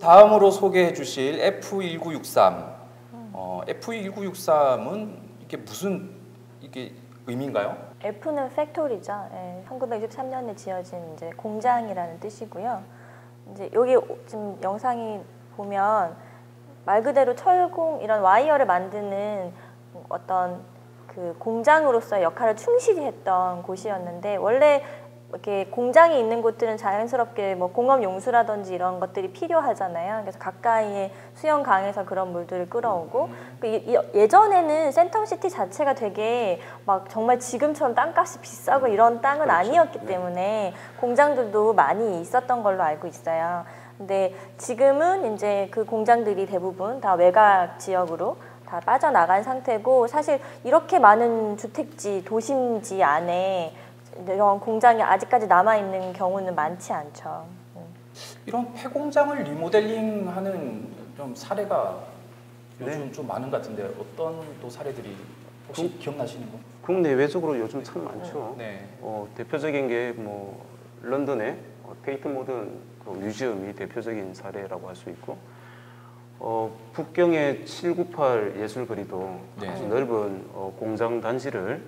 다음으로 소개해 주실 F1963. F1963은 이게 무슨 의미인가요? F는 팩토리죠. 예, 1963년에 지어진 이제 공장이라는 뜻이고요. 이제 여기 지금 영상이 보면 말 그대로 철공 이런 와이어를 만드는 어떤 그 공장으로서의 역할을 충실히 했던 곳이었는데, 원래 이렇게 공장이 있는 곳들은 자연스럽게 뭐 공업 용수라든지 이런 것들이 필요하잖아요. 그래서 가까이에 수영강에서 그런 물들을 끌어오고, 예전에는 센텀시티 자체가 되게 막 정말 지금처럼 땅값이 비싸고 이런 땅은 그렇죠. 아니었기 때문에 공장들도 많이 있었던 걸로 알고 있어요. 근데 지금은 이제 그 공장들이 대부분 다 외곽 지역으로 다 빠져나간 상태고, 사실 이렇게 많은 주택지, 도심지 안에 이런 공장이 아직까지 남아있는 경우는 많지 않죠. 이런 폐공장을 리모델링하는 좀 사례가 요즘 좀 많은 것 같은데 어떤 또 사례들이 혹시 기억나시는 거? 국내외적으로 요즘 참 많죠. 네. 대표적인 게 뭐 런던의 테이트 모던 그 뮤지엄이 대표적인 사례라고 할 수 있고, 북경의 798 예술거리도 네. 아주 넓은 공장 단지를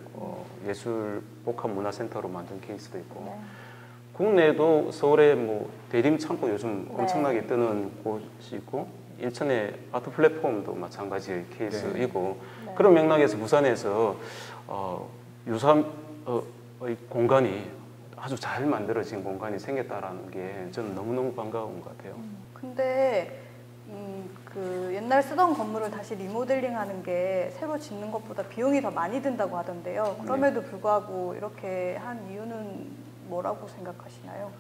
예술 복합 문화센터로 만든 케이스도 있고, 네. 국내에도 서울에 뭐 대림 창고 요즘 네. 엄청나게 뜨는 곳이 있고, 인천의 아트 플랫폼도 마찬가지의 케이스이고, 네. 그런 맥락에서 부산에서 유사의 공간이 아주 잘 만들어진 공간이 생겼다라는 게 저는 너무너무 반가운 것 같아요. 근데 그 옛날 쓰던 건물을 다시 리모델링하는 게 새로 짓는 것보다 비용이 더 많이 든다고 하던데요. 그럼에도 불구하고 이렇게 한 이유는 뭐라고 생각하시나요?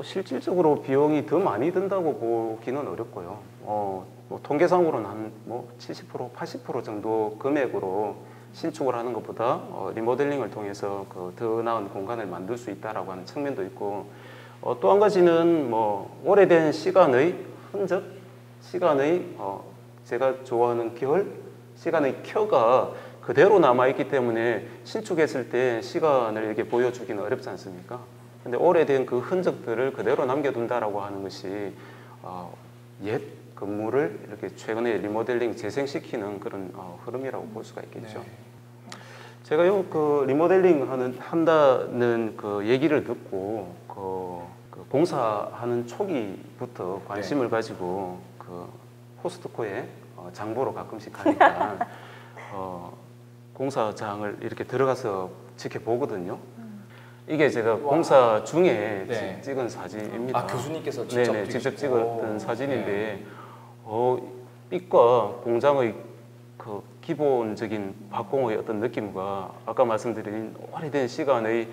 실질적으로 비용이 더 많이 든다고 보기는 어렵고요. 뭐 통계상으로는 한 뭐 70%, 80% 정도 금액으로 신축을 하는 것보다 리모델링을 통해서 그 더 나은 공간을 만들 수 있다라고 하는 측면도 있고, 또 한 가지는 뭐 오래된 시간의 흔적, 시간의 제가 좋아하는 결, 시간의 켜가 그대로 남아있기 때문에 신축했을 때 시간을 이렇게 보여주기는 어렵지 않습니까? 근데 오래된 그 흔적들을 그대로 남겨둔다라고 하는 것이 옛 건물을 이렇게 최근에 리모델링 재생시키는 그런 흐름이라고 볼 수가 있겠죠. 네. 제가 그 리모델링 한다는 그 얘기를 듣고 그 공사하는 초기부터 관심을 가지고 그 코스트코에 장보러 가끔씩 가니까 공사장을 이렇게 들어가서 지켜보거든요. 이게 제가 공사 중에 찍은 사진입니다. 교수님께서 직접 네네, 직접 찍었던 사진인데 빛과 공장의 그 기본적인 박공의 어떤 느낌과 아까 말씀드린 오래된 시간의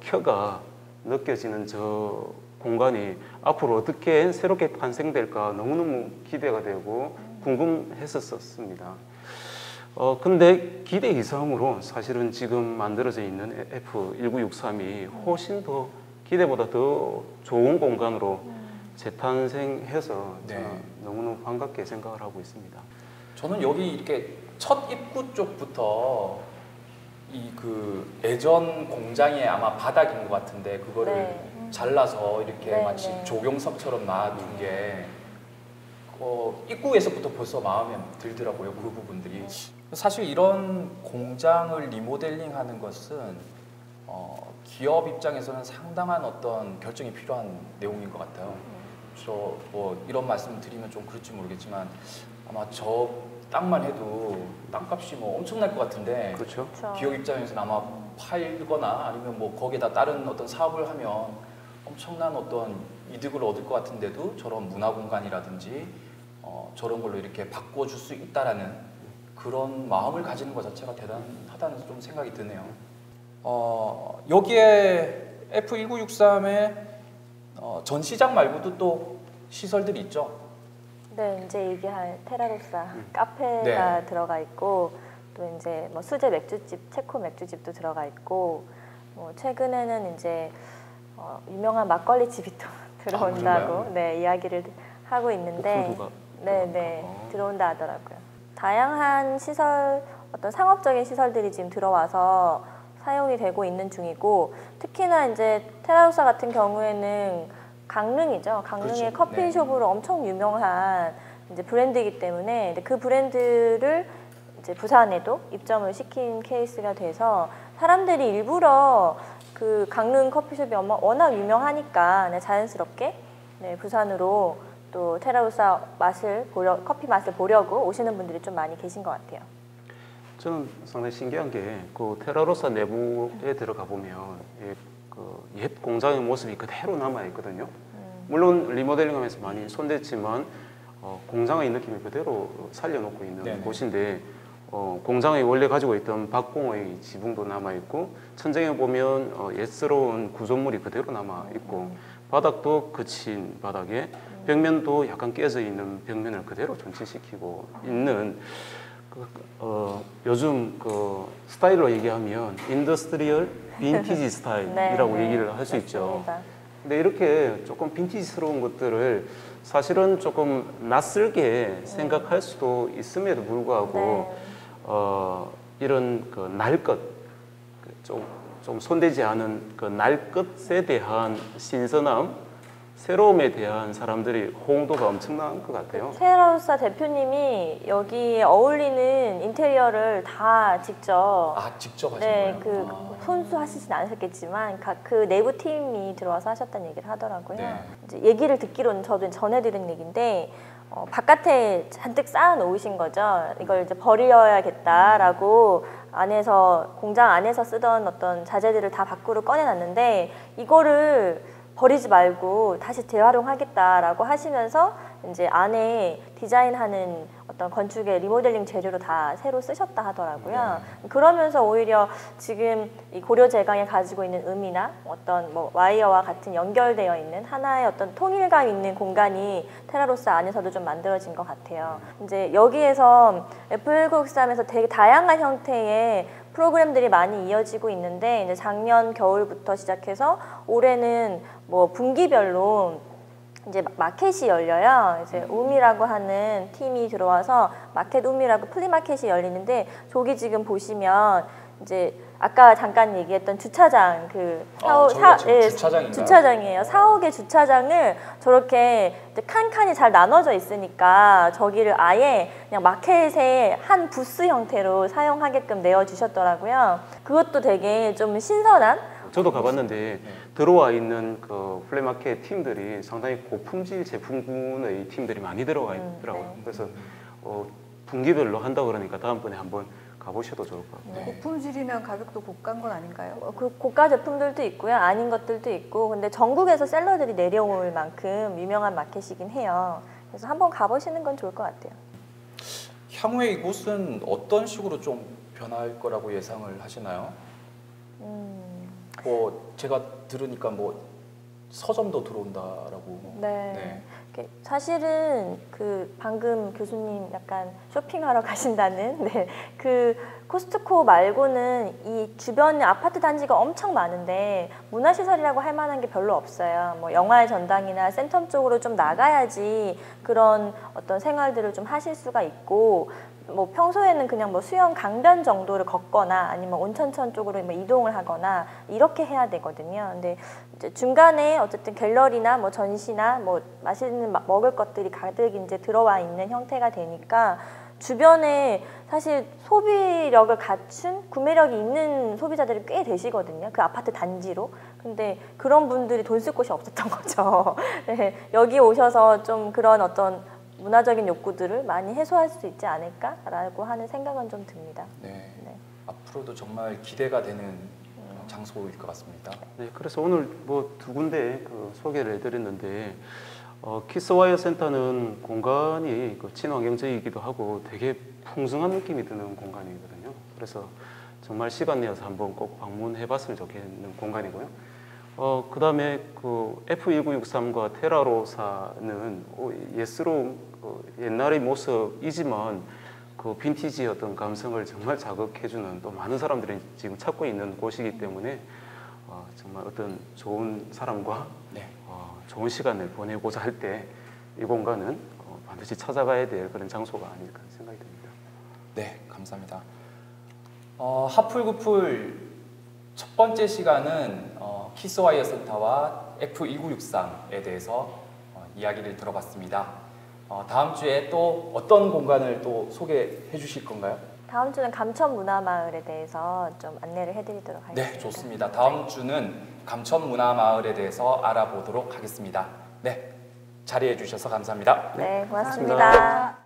켜가 느껴지는 저 공간이 앞으로 어떻게 새롭게 탄생될까 너무너무 기대가 되고 궁금했었습니다. 근데 기대 이상으로 사실은 지금 만들어져 있는 F1963이 훨씬 더 기대보다 더 좋은 공간으로 재탄생해서 너무너무 반갑게 생각을 하고 있습니다. 저는 여기 이렇게 첫 입구 쪽부터 그 예전 공장의 아마 바닥인 것 같은데 그거를 잘라서 이렇게 마치 조경석처럼 놔둔 게 입구에서부터 벌써 마음에 들더라고요. 그 부분들이. 사실 이런 공장을 리모델링하는 것은 기업 입장에서는 상당한 어떤 결정이 필요한 내용인 것 같아요. 저 뭐 이런 말씀 드리면 좀 그럴지 모르겠지만 아마 저 땅만 해도 땅값이 뭐 엄청날 것 같은데, 그렇죠. 기업 입장에서는 아마 팔거나 아니면 뭐 거기에다 다른 어떤 사업을 하면 엄청난 어떤 이득을 얻을 것 같은데도 저런 문화 공간이라든지 저런 걸로 이렇게 바꿔줄 수 있다라는 그런 마음을 가지는 것 자체가 대단하다는 좀 생각이 드네요. 여기에 F1963에 전시장 말고도 또 시설들이 있죠? 네, 이제 얘기할 테라로사 카페가 들어가 있고, 또 이제 뭐 수제 맥주집, 체코 맥주집도 들어가 있고, 뭐 최근에는 이제 유명한 막걸리 집이 또 들어온다고 이야기를 하고 있는데, 들어온다 하더라고요. 다양한 시설, 어떤 상업적인 시설들이 지금 들어와서 사용이 되고 있는 중이고, 특히나 이제 테라로사 같은 경우에는 강릉이죠. 강릉의 그렇죠. 커피숍으로 엄청 유명한 이제 브랜드이기 때문에 그 브랜드를 이제 부산에도 입점을 시킨 케이스가 돼서 사람들이 일부러 그 강릉 커피숍이 워낙 유명하니까 자연스럽게 부산으로 또 테라로사 커피 맛을 보려고 오시는 분들이 좀 많이 계신 것 같아요. 저는 상당히 신기한 게 그 테라로사 내부에 들어가 보면 옛 공장의 모습이 그대로 남아 있거든요. 물론 리모델링하면서 많이 손댔지만 공장의 느낌이 그대로 살려놓고 있는 네네. 곳인데 공장이 원래 가지고 있던 박공의 지붕도 남아 있고 천장에 보면 옛스러운 구조물이 그대로 남아 있고 바닥도 거친 바닥에 벽면도 약간 깨져 있는 벽면을 그대로 존치시키고 있는 요즘 그 스타일로 얘기하면 인더스트리얼 빈티지 스타일이라고 네, 얘기를 할 수 있죠. 맞습니다. 근데 이렇게 조금 빈티지스러운 것들을 사실은 조금 낯설게 생각할 수도 있음에도 불구하고 이런 그 날 것, 좀 손대지 않은 그 날 것에 대한 신선함, 새로움에 대한 사람들이 호응도가 엄청난 것 같아요. 테라로사 대표님이 여기에 어울리는 인테리어를 다 직접 직접 하신 거예요? 그 손수하시진 않으셨겠지만 그 내부 팀이 들어와서 하셨다는 얘기를 하더라고요. 네. 이제 얘기를 듣기로는 저도 전해드린 얘기인데 바깥에 잔뜩 쌓아 놓으신 거죠. 이걸 이제 버려야겠다라고 공장 안에서 쓰던 어떤 자재들을 다 밖으로 꺼내놨는데 이거를 버리지 말고 다시 재활용하겠다라고 하시면서 이제 안에 디자인하는 어떤 건축의 리모델링 재료로 다 새로 쓰셨다 하더라고요. 그러면서 오히려 지금 이 고려제강에 가지고 있는 의미나 어떤 뭐 와이어와 같은 연결되어 있는 하나의 어떤 통일감 있는 공간이 테라로사 안에서도 좀 만들어진 것 같아요. 이제 여기에서 F1963에서 되게 다양한 형태의 프로그램들이 많이 이어지고 있는데 이제 작년 겨울부터 시작해서 올해는 뭐 분기별로 이제 마켓이 열려요. 이제 우미라고 하는 팀이 들어와서 마켓 우미라고 플리마켓이 열리는데 저기 지금 보시면 이제 아까 잠깐 얘기했던 주차장 주차장인가요? 주차장이에요. 4억의 주차장을 저렇게 칸칸이 잘 나눠져 있으니까 저기를 아예 그냥 마켓의 한 부스 형태로 사용하게끔 내어주셨더라고요. 그것도 되게 좀 신선한. 저도 가봤는데 들어와 있는 그 플리마켓 팀들이 상당히 고품질 제품군의 팀들이 많이 들어가 있더라고요. 그래서 분기별로 한다고 그러니까 다음번에 한번 가보셔도 좋을 것 같아요. 고품질이면 가격도 고가인 건 아닌가요? 그 고가 제품들도 있고요. 아닌 것들도 있고. 근데 전국에서 셀러들이 내려올 만큼 유명한 마켓이긴 해요. 그래서 한번 가보시는 건 좋을 것 같아요. 향후에 이곳은 어떤 식으로 좀 변할 거라고 예상을 하시나요? 뭐 제가 들으니까 뭐 서점도 들어온다라고. 네. 사실은 그 방금 교수님 약간 쇼핑하러 가신다는 그 코스트코 말고는 이 주변에 아파트 단지가 엄청 많은데 문화시설이라고 할 만한 게 별로 없어요. 뭐 영화의 전당이나 센텀 쪽으로 좀 나가야지 그런 어떤 생활들을 좀 하실 수가 있고 뭐 평소에는 그냥 뭐 수영 강변 정도를 걷거나 아니면 온천천 쪽으로 뭐 이동을 하거나 이렇게 해야 되거든요. 근데 이제 중간에 어쨌든 갤러리나 뭐 전시나 뭐 맛있는 먹을 것들이 가득 이제 들어와 있는 형태가 되니까 주변에 사실 소비력을 갖춘 구매력이 있는 소비자들이 꽤 되시거든요. 그 아파트 단지로. 근데 그런 분들이 돈 쓸 곳이 없었던 거죠. 네, 여기 오셔서 좀 그런 어떤 문화적인 욕구들을 많이 해소할 수 있지 않을까라고 하는 생각은 좀 듭니다. 네. 앞으로도 정말 기대가 되는 장소일 것 같습니다. 네, 그래서 오늘 뭐 두 군데 그 소개를 해드렸는데 키스와이어 센터는 공간이 그 친환경적이기도 하고 되게 풍성한 느낌이 드는 공간이거든요. 그래서 정말 시간 내어서 한번 꼭 방문해봤으면 좋겠는 공간이고요. 그 다음에 그 F1963과 테라로사는 예스러운 옛날의 모습이지만 그 빈티지의 어떤 감성을 정말 자극해주는 또 많은 사람들이 지금 찾고 있는 곳이기 때문에 정말 어떤 좋은 사람과 좋은 시간을 보내고자 할 때 이 공간은 반드시 찾아가야 될 그런 장소가 아닐까 생각이 듭니다. 네, 감사합니다. 하풀구풀 첫 번째 시간은 키스와이어 센터와 F1963에 대해서 이야기를 들어봤습니다. 다음 주에 또 어떤 공간을 또 소개해 주실 건가요? 다음 주는 감천문화마을에 대해서 좀 안내를 해드리도록 하겠습니다. 네, 좋습니다. 다음 주는 감천문화마을에 대해서 알아보도록 하겠습니다. 네, 자리해 주셔서 감사합니다. 네, 고맙습니다. 고맙습니다.